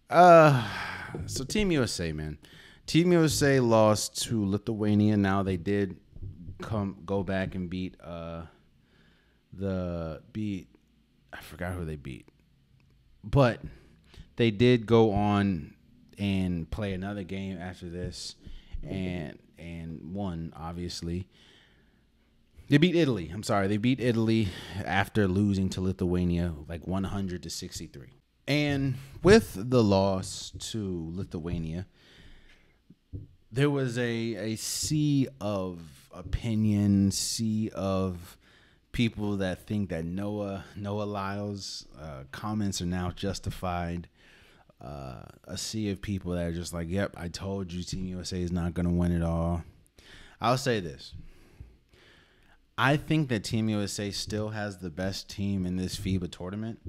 So Team USA, man. Team USA lost to Lithuania. Now they did go back and beat I forgot who they beat. But they did go on and play another game after this and won, obviously. They beat Italy. They beat Italy after losing to Lithuania like 100-63. And with the loss to Lithuania, there was a sea of opinion, sea of people that think that Noah Lyles' comments are now justified. A sea of people that are just like, yep, I told you Team USA is not going to win it all. I'll say this. I think that Team USA still has the best team in this FIBA tournament,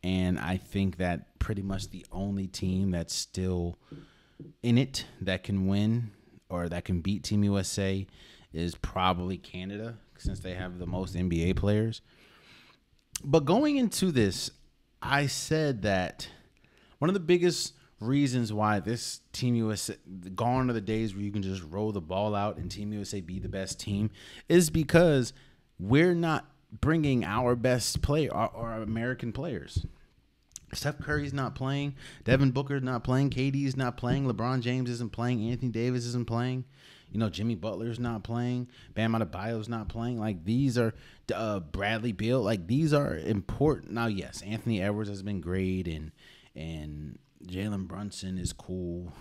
and I think that pretty much the only team that's still in it that can win or that can beat Team USA is probably Canada, since they have the most NBA players. But going into this, I said that one of the biggest reasons why this Team USA, gone are the days where you can just roll the ball out and Team USA be the best team, is because we're not bringing our best player, our American players. Steph Curry's not playing. Devin Booker's not playing. KD's not playing. LeBron James isn't playing. Anthony Davis isn't playing. Jimmy Butler's not playing. Bam Adebayo's not playing. Like, these are Bradley Beal. Like, these are important. Now, yes, Anthony Edwards has been great, and Jalen Brunson is cool.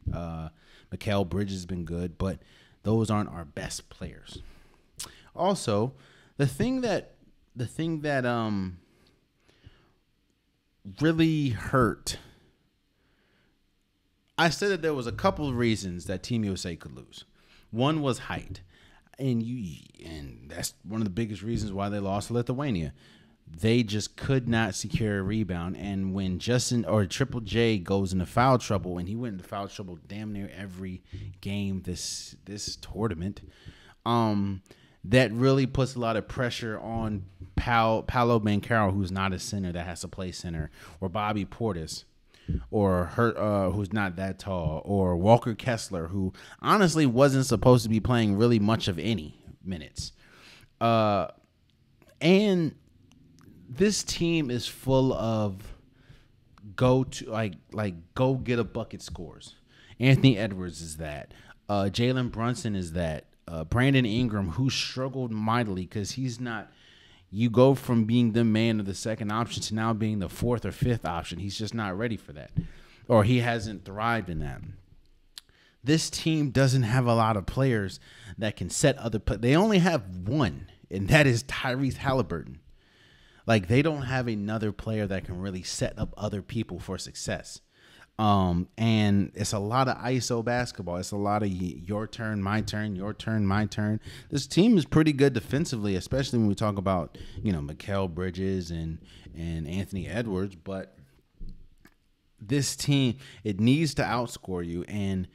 Mikal Bridges has been good, but those aren't our best players. Also, the thing that really hurt, I said that there was a couple of reasons that Team USA could lose. One was height, and that's one of the biggest reasons why they lost to Lithuania. They just could not secure a rebound, and when Justin or Triple J goes into foul trouble, and he went into foul trouble damn near every game this tournament, that really puts a lot of pressure on Paolo Banchero, who's not a center that has to play center, or Bobby Portis, or who's not that tall, or Walker Kessler, who honestly wasn't supposed to be playing really much of any minutes. And this team is full of go get a bucket scores. Anthony Edwards is that. Jalen Brunson is that. Brandon Ingram, who struggled mightily because he's not. You go from being the man of the second option to now being the fourth or fifth option. He's just not ready for that, or he hasn't thrived in that. This team doesn't have a lot of players that can set other. They only have one, and that is Tyrese Halliburton. Like, they don't have another player that can really set up other people for success. And it's a lot of ISO basketball. It's a lot of your turn, my turn, your turn, my turn. This team is pretty good defensively, especially when we talk about, Mikal Bridges and Anthony Edwards. But this team, it needs to outscore you. And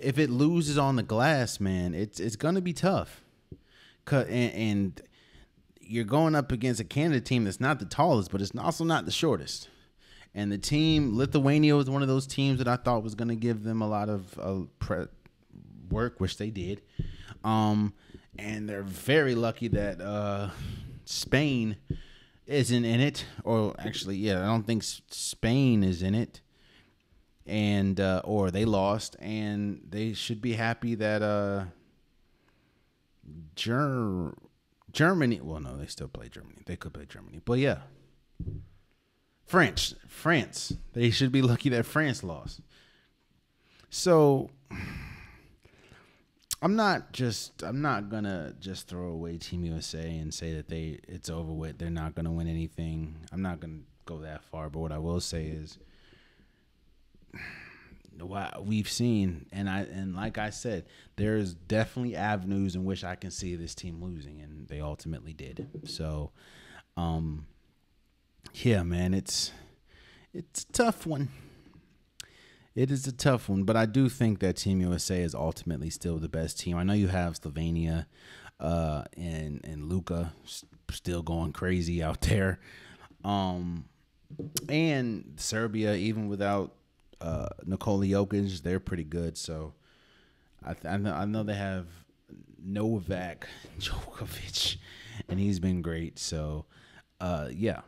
if it loses on the glass, man, it's going to be tough. And you're going up against a Canada team that's not the tallest, but it's also not the shortest. And the team, Lithuania, was one of those teams that I thought was going to give them a lot of work, which they did. And they're very lucky that Spain isn't in it. Or actually, I don't think Spain is in it. And or they lost. And they should be happy that Germany. Well, no, they still play Germany. They could play Germany. But yeah. France. They should be lucky that France lost. So I'm not gonna just throw away Team USA and say that it's over with. They're not gonna win anything. I'm not gonna go that far. But what I will say is, what we've seen, and like I said, there's definitely avenues in which I can see this team losing, and they ultimately did. So, yeah, man, it's a tough one. It is a tough one, but I do think that Team USA is ultimately still the best team. I know you have Slovenia and Luka still going crazy out there, and Serbia, even without Nikola Jokic, they're pretty good. So I know they have Novak Djokovic, and he's been great. So yeah.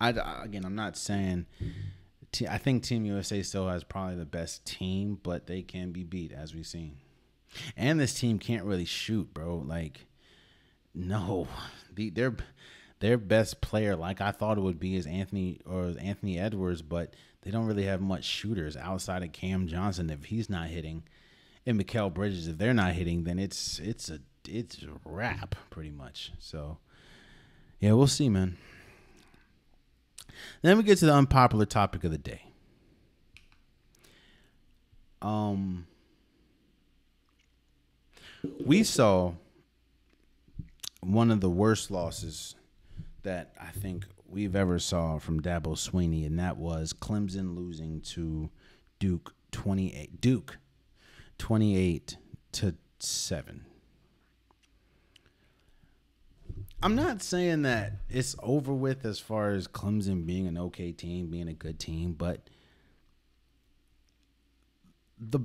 I'm not saying. I think Team USA still has probably the best team, but they can be beat, as we've seen. And this team can't really shoot, bro. Like, no, their best player, like I thought it would be, is Anthony Edwards, but they don't really have much shooters outside of Cam Johnson. If he's not hitting, and Mikal Bridges, if they're not hitting, then it's a wrap pretty much. So yeah, we'll see, man. Then we get to the unpopular topic of the day. We saw one of the worst losses that I think we've ever saw from Dabo Swinney, and that was Clemson losing to Duke 28-7. I'm not saying that it's over with as far as Clemson being an okay team, being a good team, but the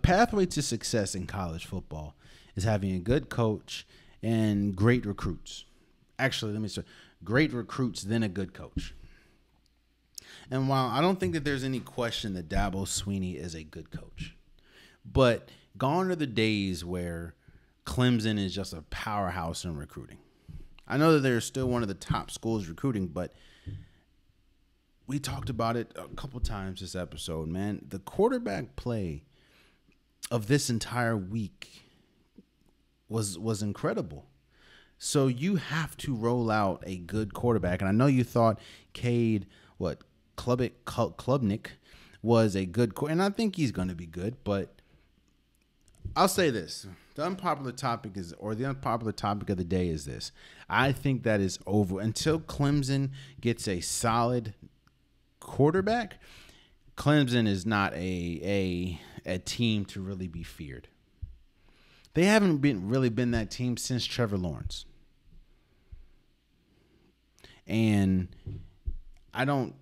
pathway to success in college football is having a good coach and great recruits. Actually, let me say great recruits, then a good coach. And while I don't think that there's any question that Dabo Swinney is a good coach, but gone are the days where Clemson is just a powerhouse in recruiting. I know that they're still one of the top schools recruiting, but we talked about it a couple times this episode, man. The quarterback play of this entire week was incredible. So you have to roll out a good quarterback. And I know you thought Klubnik was a good, and I think he's going to be good. But I'll say this: the unpopular topic of the day is this. I think that is over until Clemson gets a solid quarterback. Clemson is not a team to really be feared. They haven't really been that team since Trevor Lawrence. And I don't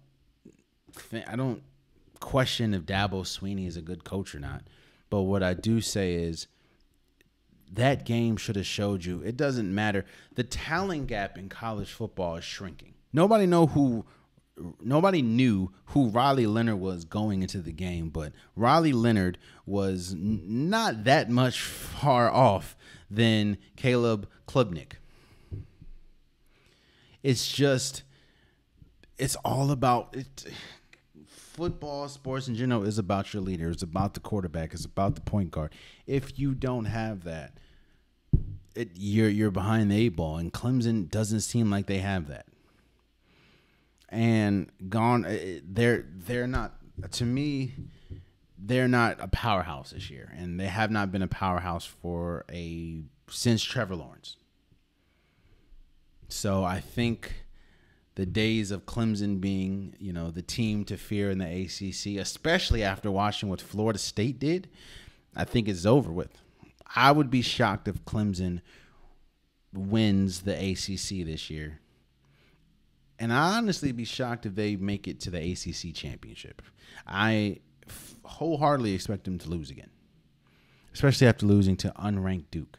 question if Dabo Swinney is a good coach or not. But what I do say is that game should have showed you it doesn't matter. The talent gap in college football is shrinking. Nobody knew who Riley Leonard was going into the game, but Riley Leonard was not that much far off than Caleb Klubnik. It's all about it. Football, sports in general is about your leader. It's about the quarterback. It's about the point guard. If you don't have that, you're behind the eight ball, and Clemson doesn't seem like they have that. And they're not, to me, they're not a powerhouse this year, and they have not been a powerhouse since Trevor Lawrence. So I think the days of Clemson being, the team to fear in the ACC, especially after watching what Florida State did, I think it's over with. I would be shocked if Clemson wins the ACC this year. And I honestly be shocked if they make it to the ACC championship. I wholeheartedly expect them to lose again, especially after losing to unranked Duke.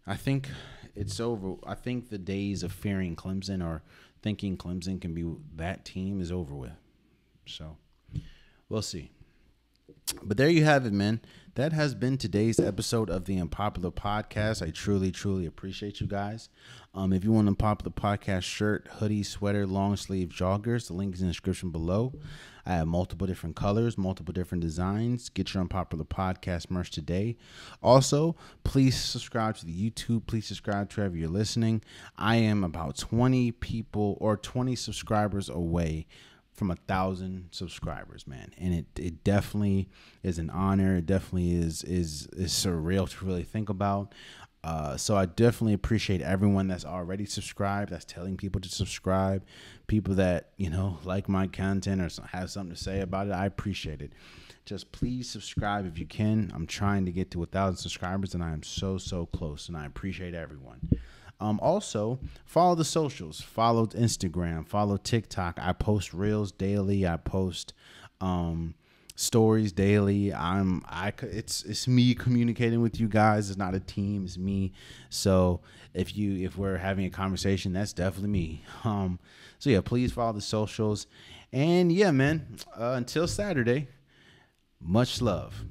I think it's over. I think the days of fearing Clemson or thinking Clemson can be that team is over with. So we'll see. But there you have it, man. That has been today's episode of the Unpopular Podcast. I truly, truly appreciate you guys. If you want an Unpopular Podcast shirt, hoodie, sweater, long sleeve joggers, the link is in the description below. I have multiple different colors, multiple different designs. Get your Unpopular Podcast merch today. Also, please subscribe to the YouTube. Please subscribe to wherever you're listening. I am about 20 people or 20 subscribers away from 1,000 subscribers, man. And it definitely is an honor. It definitely is surreal to really think about. So I definitely appreciate everyone that's already subscribed, that's telling people to subscribe, people that, like my content or have something to say about it. I appreciate it. Just please subscribe if you can. I'm trying to get to 1,000 subscribers, and I am so, so close, and I appreciate everyone. Also, follow the socials. Follow Instagram. Follow TikTok. I post reels daily. I post stories daily. It's me communicating with you guys. It's not a team. It's me. So if we're having a conversation, that's definitely me. So yeah, please follow the socials. And yeah, man. Until Saturday. Much love.